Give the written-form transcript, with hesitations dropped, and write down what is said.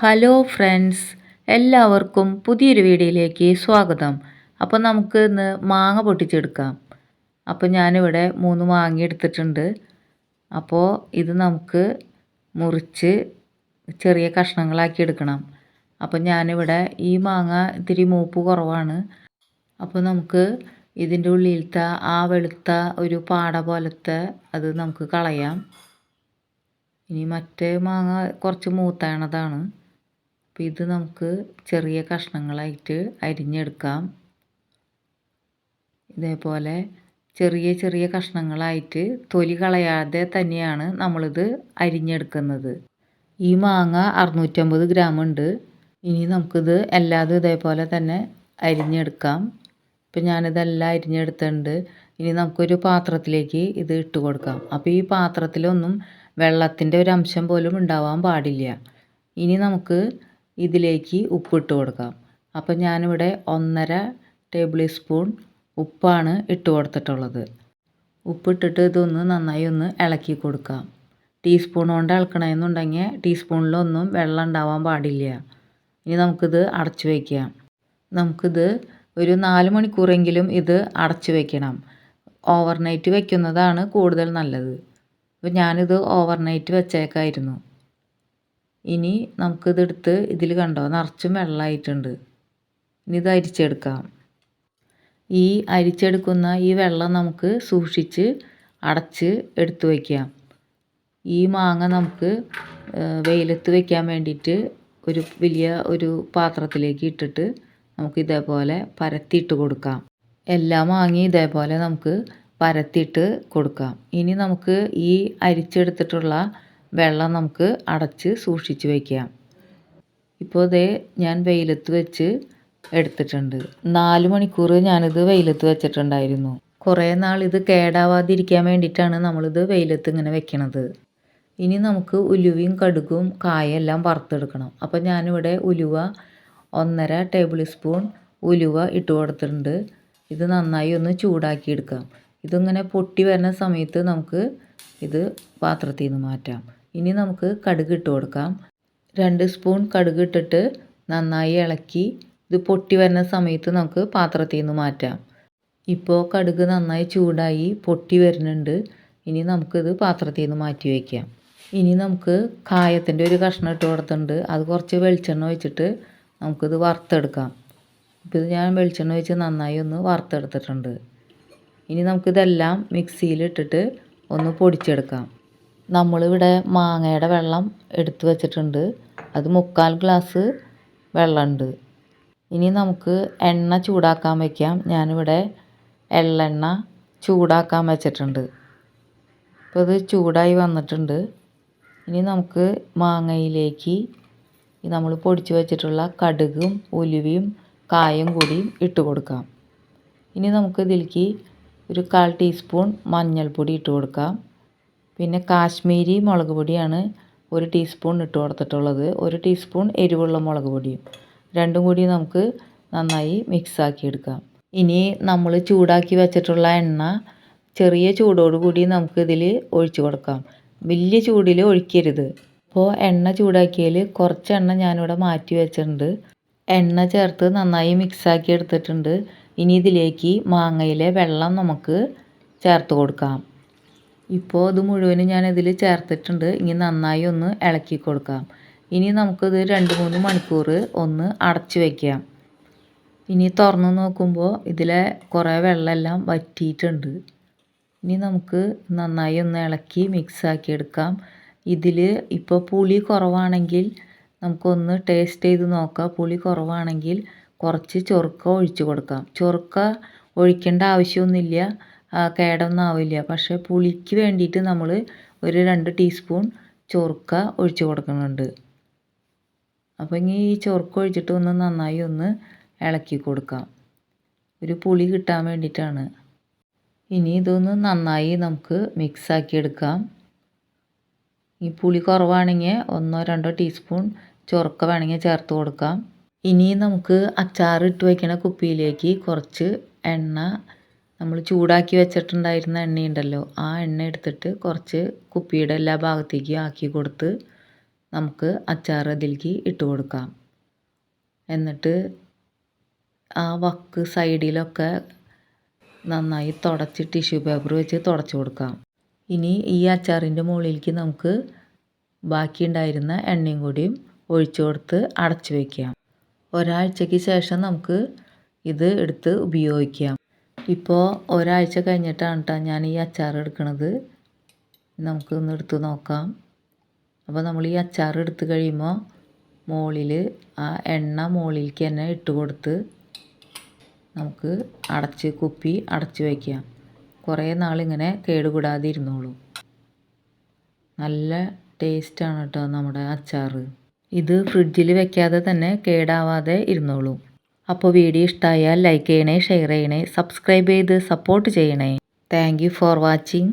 Hello friends, എല്ലാവർക്കും പുതിയൊരു വീഡിയോയിലേക്ക് സ്വാഗതം. അപ്പോൾ നമുക്ക് ഇന്ന് മാങ്ങ പൊട്ടിച്ചെടുക്കാം. അപ്പോൾ ഞാനിവിടെ 3 മാങ്ങ എടുത്തിട്ടുണ്ട്. അപ്പോൾ ഇത് നമുക്ക് മുറിച്ച് ചെറിയ കഷ്ണങ്ങളാക്കി എടുക്കണം. അപ്പോൾ ഞാനിവിടെ ഈ മാങ്ങ ഇത്തിരി മൂപ്പ് കുറവാണ്. അപ്പോൾ നമുക്ക് ഇതിൻ്റെ ഉള്ളിലത്തെ ആ വെളുത്ത ഒരു പാട പോലത്തെ അത് നമുക്ക് കളയാം. ഇനി മറ്റേ മാങ്ങ കുറച്ച് മൂത്താണതാണ്. അപ്പോൾ ഇത് നമുക്ക് ചെറിയ കഷ്ണങ്ങളായിട്ട് അരിഞ്ഞെടുക്കാം. ഇതേപോലെ ചെറിയ ചെറിയ കഷ്ണങ്ങളായിട്ട് തൊലി കളയാതെ തന്നെയാണ് നമ്മളിത് അരിഞ്ഞെടുക്കുന്നത്. ഈ മാങ്ങ 650 ഗ്രാം ഉണ്ട്. ഇനി നമുക്കിത് എല്ലാതും ഇതേപോലെ തന്നെ അരിഞ്ഞെടുക്കാം. ഇപ്പം ഞാനിതെല്ലാം അരിഞ്ഞെടുത്തിട്ടുണ്ട്. ഇനി നമുക്കൊരു പാത്രത്തിലേക്ക് ഇത് ഇട്ട് കൊടുക്കാം. അപ്പോൾ ഈ പാത്രത്തിലൊന്നും വെള്ളത്തിൻ്റെ ഒരു അംശം പോലും ഉണ്ടാവാൻ പാടില്ല. ഇനി നമുക്ക് ഇതിലേക്ക് ഉപ്പിട്ട് കൊടുക്കാം. അപ്പോൾ ഞാനിവിടെ 1.5 ടേബിൾ സ്പൂൺ ഉപ്പാണ് ഇട്ട് കൊടുത്തിട്ടുള്ളത്. ഉപ്പിട്ടിട്ട് ഇതൊന്ന് നന്നായി ഒന്ന് ഇളക്കി കൊടുക്കാം. ടീസ്പൂൺ കൊണ്ട് ഇളക്കണമെന്നുണ്ടെങ്കിൽ ടീസ്പൂണിലൊന്നും വെള്ളം ഉണ്ടാവാൻ പാടില്ല. ഇനി നമുക്കിത് അടച്ചു വയ്ക്കാം. നമുക്കിത് ഒരു 4 മണിക്കൂറെങ്കിലും ഇത് അടച്ചു വയ്ക്കണം. ഓവർനൈറ്റ് വയ്ക്കുന്നതാണ് കൂടുതൽ നല്ലത്. അപ്പോൾ ഞാനിത് ഓവർനൈറ്റ് വെച്ചേക്കായിരുന്നു. ഇനി നമുക്കിതെടുത്ത് ഇതിൽ കണ്ടോ നിറച്ചും വെള്ളമായിട്ടുണ്ട്. ഇനി ഇത് അരിച്ചെടുക്കാം. ഈ അരിച്ചെടുക്കുന്ന ഈ വെള്ളം നമുക്ക് സൂക്ഷിച്ച് അടച്ച് എടുത്തു വയ്ക്കാം. ഈ മാങ്ങ നമുക്ക് വെയിലത്ത് വയ്ക്കാൻ വേണ്ടിയിട്ട് ഒരു വലിയ ഒരു പാത്രത്തിലേക്ക് ഇട്ടിട്ട് നമുക്ക് ഇതേപോലെ പരത്തിയിട്ട് കൊടുക്കാം. എല്ലാ മാങ്ങയും ഇതേപോലെ നമുക്ക് പരത്തിയിട്ട് കൊടുക്കാം. ഇനി നമുക്ക് ഈ അരിച്ചെടുത്തിട്ടുള്ള വെള്ളം നമുക്ക് അടച്ച് സൂക്ഷിച്ച് വയ്ക്കാം. ഇപ്പോൾ ഇതേ ഞാൻ വെയിലത്ത് വെച്ച് എടുത്തിട്ടുണ്ട്. 4 മണിക്കൂർ ഞാനിത് വെയിലത്ത് വെച്ചിട്ടുണ്ടായിരുന്നു. കുറേ നാൾ ഇത് കേടാവാതിരിക്കാൻ വേണ്ടിയിട്ടാണ് നമ്മളിത് വെയിലത്ത് ഇങ്ങനെ വെക്കണത്. ഇനി നമുക്ക് ഉലുവയും കടുകും കായെല്ലാം വറുത്തെടുക്കണം. അപ്പോൾ ഞാനിവിടെ ഉലുവ 1.5 ടേബിൾ സ്പൂൺ ഉലുവ ഇട്ട് കൊടുത്തിട്ടുണ്ട്. ഇത് നന്നായി ഒന്ന് ചൂടാക്കി എടുക്കാം. ഇതിങ്ങനെ പൊട്ടി വരുന്ന സമയത്ത് നമുക്ക് ഇത് പാത്രത്തിൽ നിന്ന് മാറ്റാം. ഇനി നമുക്ക് കടുക് ഇട്ട് കൊടുക്കാം. 2 സ്പൂൺ കടുക് ഇട്ടിട്ട് നന്നായി ഇളക്കി ഇത് പൊട്ടി വരുന്ന സമയത്ത് നമുക്ക് പാത്രത്തിൽ നിന്ന് മാറ്റാം. ഇപ്പോൾ കടുക് നന്നായി ചൂടായി പൊട്ടി വരുന്നുണ്ട്. ഇനി നമുക്കിത് പാത്രത്തിൽ നിന്ന് മാറ്റി വയ്ക്കാം. ഇനി നമുക്ക് കായത്തിൻ്റെ ഒരു കഷ്ണം ഇട്ട് കൊടുത്തിട്ടുണ്ട്. അത് കുറച്ച് വെളിച്ചെണ്ണ ഒഴിച്ചിട്ട് നമുക്കിത് വറുത്തെടുക്കാം. ഇപ്പോൾ ഇത് ഞാൻ വെളിച്ചെണ്ണ ഒഴിച്ച് നന്നായി ഒന്ന് വറുത്തെടുത്തിട്ടുണ്ട്. ഇനി നമുക്കിതെല്ലാം മിക്സിയിലിട്ടിട്ട് ഒന്ന് പൊടിച്ചെടുക്കാം. നമ്മളിവിടെ മാങ്ങയുടെ വെള്ളം എടുത്തു വച്ചിട്ടുണ്ട്. അത് 3/4 ഗ്ലാസ് വെള്ളമുണ്ട്. ഇനി നമുക്ക് എണ്ണ ചൂടാക്കാൻ വയ്ക്കാം. ഞാനിവിടെ എള്ളെണ്ണ ചൂടാക്കാൻ വെച്ചിട്ടുണ്ട്. ഇപ്പോൾ ഇത് ചൂടായി വന്നിട്ടുണ്ട്. ഇനി നമുക്ക് മാങ്ങയിലേക്ക് നമ്മൾ പൊടിച്ച് വെച്ചിട്ടുള്ള കടുകും ഉലുവയും കായും കൂടി ഇട്ട് കൊടുക്കാം. ഇനി നമുക്ക് ഇതിലേക്ക് ഒരു 1/4 ടീസ്പൂൺ മഞ്ഞൾപ്പൊടി ഇട്ട് കൊടുക്കാം. പിന്നെ കാശ്മീരി മുളക് പൊടിയാണ് 1 ടീസ്പൂൺ ഇട്ട് കൊടുത്തിട്ടുള്ളത്. 1 ടീസ്പൂൺ എരിവുള്ള മുളക് പൊടിയും രണ്ടും കൂടി നമുക്ക് നന്നായി മിക്സാക്കി എടുക്കാം. ഇനി നമ്മൾ ചൂടാക്കി വെച്ചിട്ടുള്ള എണ്ണ ചെറിയ ചൂടോട് കൂടി നമുക്ക് ഇതിൽ ഒഴിച്ചു കൊടുക്കാം. വലിയ ചൂടിൽ ഒഴിക്കരുത്. അപ്പോൾ എണ്ണ ചൂടാക്കിയാൽ കുറച്ച് എണ്ണ ഞാനിവിടെ മാറ്റി വെച്ചിട്ടുണ്ട്. എണ്ണ ചേർത്ത് നന്നായി മിക്സാക്കി എടുത്തിട്ടുണ്ട്. ഇനി ഇതിലേക്ക് മാങ്ങയിലെ വെള്ളം നമുക്ക് ചേർത്ത് കൊടുക്കാം. ഇപ്പോൾ ഇത് മുഴുവനും ഞാനിതിൽ ചേർത്തിട്ടുണ്ട്. ഇനി നന്നായി ഒന്ന് ഇളക്കി കൊടുക്കാം. ഇനി നമുക്കിത് 2-3 മണിക്കൂർ ഒന്ന് അടച്ചു വയ്ക്കാം. ഇനി തുറന്ന് നോക്കുമ്പോൾ ഇതിലെ കുറേ വെള്ളമെല്ലാം വറ്റിയിട്ടുണ്ട്. ഇനി നമുക്ക് നന്നായി ഒന്ന് ഇളക്കി മിക്സാക്കി എടുക്കാം. ഇതിൽ ഇപ്പോൾ പുളി കുറവാണെങ്കിൽ നമുക്കൊന്ന് ടേസ്റ്റ് ചെയ്ത് നോക്കാം. പുളി കുറവാണെങ്കിൽ കുറച്ച് ചൊറുക്ക ഒഴിച്ച് കൊടുക്കാം. ചൊറുക്ക ഒഴിക്കേണ്ട ആവശ്യമൊന്നുമില്ല, കേടൊന്നും ആവില്ല. പക്ഷേ പുളിക്ക് വേണ്ടിയിട്ട് നമ്മൾ ഒരു 2 ടീസ്പൂൺ ചൊറുക്ക ഒഴിച്ച് കൊടുക്കുന്നുണ്ട്. അപ്പോൾ ഇനി ഈ ചൊറുക്ക ഒഴിച്ചിട്ട് ഒന്ന് നന്നായി ഒന്ന് ഇളക്കി കൊടുക്കാം. ഒരു പുളി കിട്ടാൻ വേണ്ടിയിട്ടാണ്. ഇനി ഇതൊന്ന് നന്നായി നമുക്ക് മിക്സാക്കി എടുക്കാം. ഈ പുളി കുറവാണെങ്കിൽ 1-2 ടീസ്പൂൺ ചൊറുക്ക വേണമെങ്കിൽ ചേർത്ത് കൊടുക്കാം. ഇനി നമുക്ക് അച്ചാർ ഇട്ട് വയ്ക്കണ കുപ്പിയിലേക്ക് കുറച്ച് എണ്ണ, നമ്മൾ ചൂടാക്കി വെച്ചിട്ടുണ്ടായിരുന്ന എണ്ണയുണ്ടല്ലോ, ആ എണ്ണ എടുത്തിട്ട് കുറച്ച് കുപ്പിയുടെ എല്ലാ ഭാഗത്തേക്കും ആക്കി കൊടുത്ത് നമുക്ക് അച്ചാർ അതിലേക്ക് ഇട്ട് കൊടുക്കാം. എന്നിട്ട് ആ വക്ക് സൈഡിലൊക്കെ നന്നായി തുടച്ച് ടിഷ്യൂ പേപ്പർ വെച്ച് തുടച്ച് കൊടുക്കാം. ഇനി ഈ അച്ചാറിൻ്റെ മുകളിലേക്ക് നമുക്ക് ബാക്കിയുണ്ടായിരുന്ന എണ്ണയും കൂടിയും ഒഴിച്ചു കൊടുത്ത് അടച്ചു വയ്ക്കാം. ഒരാഴ്ചയ്ക്ക് ശേഷം നമുക്ക് ഇത് എടുത്ത് ഉപയോഗിക്കാം. ഇപ്പോൾ ഒരാഴ്ച കഴിഞ്ഞിട്ടാണ് കേട്ടോ ഞാൻ ഈ അച്ചാർ എടുക്കുന്നത്. നമുക്ക് ഒന്ന് എടുത്ത് നോക്കാം. അപ്പോൾ നമ്മൾ ഈ അച്ചാർ എടുത്ത് കഴിയുമ്പോൾ മുകളിൽ ആ എണ്ണ മുകളിലേക്ക് തന്നെ ഇട്ട് കൊടുത്ത് നമുക്ക് കുപ്പി അടച്ച് വയ്ക്കാം. കുറേ നാളിങ്ങനെ കേടുകൂടാതെ ഇരുന്നോളും. നല്ല ടേസ്റ്റാണ് കേട്ടോ നമ്മുടെ അച്ചാർ. ഇത് ഫ്രിഡ്ജിൽ വെക്കാതെ തന്നെ കേടാവാതെ ഇരുന്നോളും. അപ്പോൾ വീഡിയോ ഇഷ്ടമായാൽ ലൈക്ക് ചെയ്യണേ, ഷെയർ ചെയ്യണേ, സബ്സ്ക്രൈബ് ചെയ്ത് സപ്പോർട്ട് ചെയ്യണേ. Thank you for watching.